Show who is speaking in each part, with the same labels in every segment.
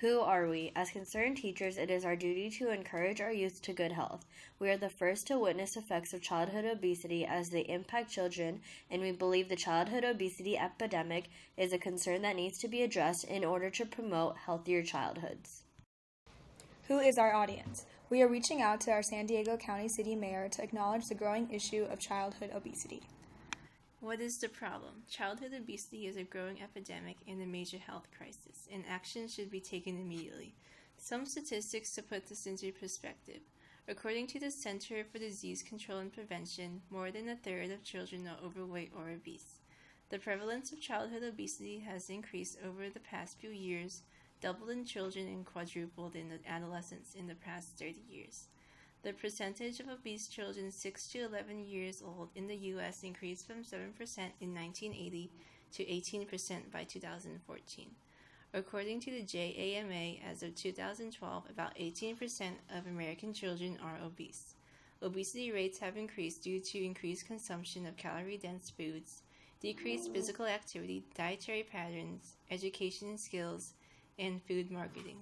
Speaker 1: Who are we? As concerned teachers, it is our duty to encourage our youth to good health. We are the first to witness effects of childhood obesity as they impact children, and we believe the childhood obesity epidemic is a concern that needs to be addressed in order to promote healthier childhoods.
Speaker 2: Who is our audience? We are reaching out to our San Diego County City Mayor to acknowledge the growing issue of childhood obesity.
Speaker 3: What is the problem? Childhood obesity is a growing epidemic and a major health crisis, and action should be taken immediately. Some statistics to put this into perspective. According to the Center for Disease Control and Prevention, more than a third of children are overweight or obese. The prevalence of childhood obesity has increased over the past few years, doubled in children and quadrupled in adolescents in the past 30 years. The percentage of obese children 6 to 11 years old in the U.S. increased from 7% in 1980 to 18% by 2014. According to the JAMA, as of 2012, about 18% of American children are obese. Obesity rates have increased due to increased consumption of calorie-dense foods, decreased physical activity, dietary patterns, education skills, and food marketing.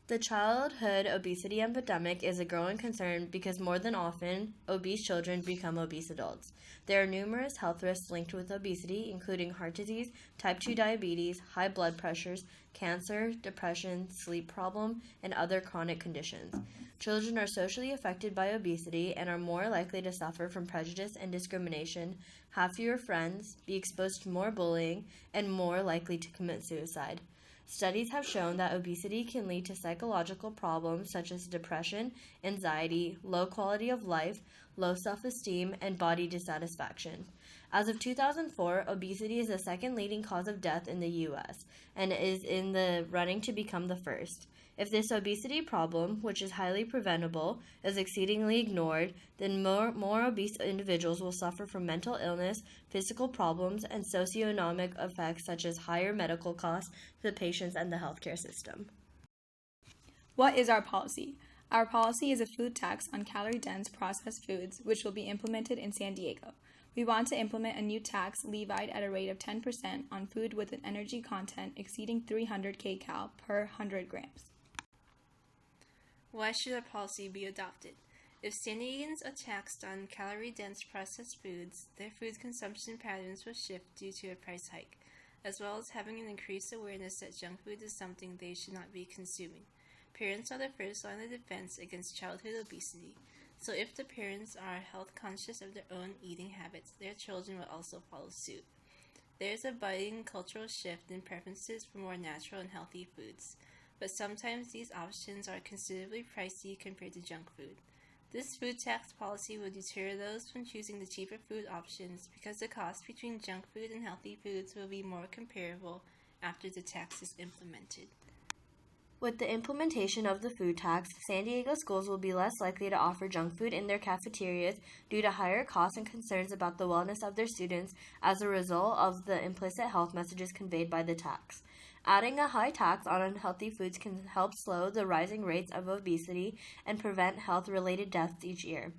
Speaker 1: The childhood obesity epidemic is a growing concern because more than often, obese children become obese adults. There are numerous health risks linked with obesity, including heart disease, type 2 diabetes, high blood pressures, cancer, depression, sleep problem, and other chronic conditions. Children are socially affected by obesity and are more likely to suffer from prejudice and discrimination, have fewer friends, be exposed to more bullying, and more likely to commit suicide. Studies have shown that obesity can lead to psychological problems such as depression, anxiety, low quality of life, low self-esteem, and body dissatisfaction. As of 2004, obesity is the second leading cause of death in the U.S. and is in the running to become the first. If this obesity problem, which is highly preventable, is exceedingly ignored, then more obese individuals will suffer from mental illness, physical problems, and socioeconomic effects such as higher medical costs to the patients and the healthcare system.
Speaker 2: What is our policy? Our policy is a food tax on calorie-dense processed foods, which will be implemented in San Diego. We want to implement a new tax levied at a rate of 10% on food with an energy content exceeding 300 kcal per 100 grams.
Speaker 3: Why should our policy be adopted? If San Diegans are taxed on calorie-dense processed foods, their food consumption patterns will shift due to a price hike, as well as having an increased awareness that junk food is something they should not be consuming. Parents are the first line of defense against childhood obesity, so if the parents are health conscious of their own eating habits, their children will also follow suit. There is a budding cultural shift in preferences for more natural and healthy foods, but sometimes these options are considerably pricey compared to junk food. This food tax policy will deter those from choosing the cheaper food options because the cost between junk food and healthy foods will be more comparable after the tax is implemented.
Speaker 1: With the implementation of the food tax, San Diego schools will be less likely to offer junk food in their cafeterias due to higher costs and concerns about the wellness of their students as a result of the implicit health messages conveyed by the tax. Adding a high tax on unhealthy foods can help slow the rising rates of obesity and prevent health-related deaths each year.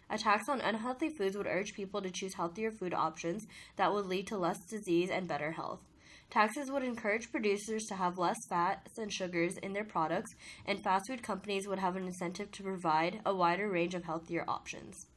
Speaker 1: A tax on unhealthy foods would urge people to choose healthier food options that would lead to less disease and better health. Taxes would encourage producers to have less fats and sugars in their products, and fast food companies would have an incentive to provide a wider range of healthier options.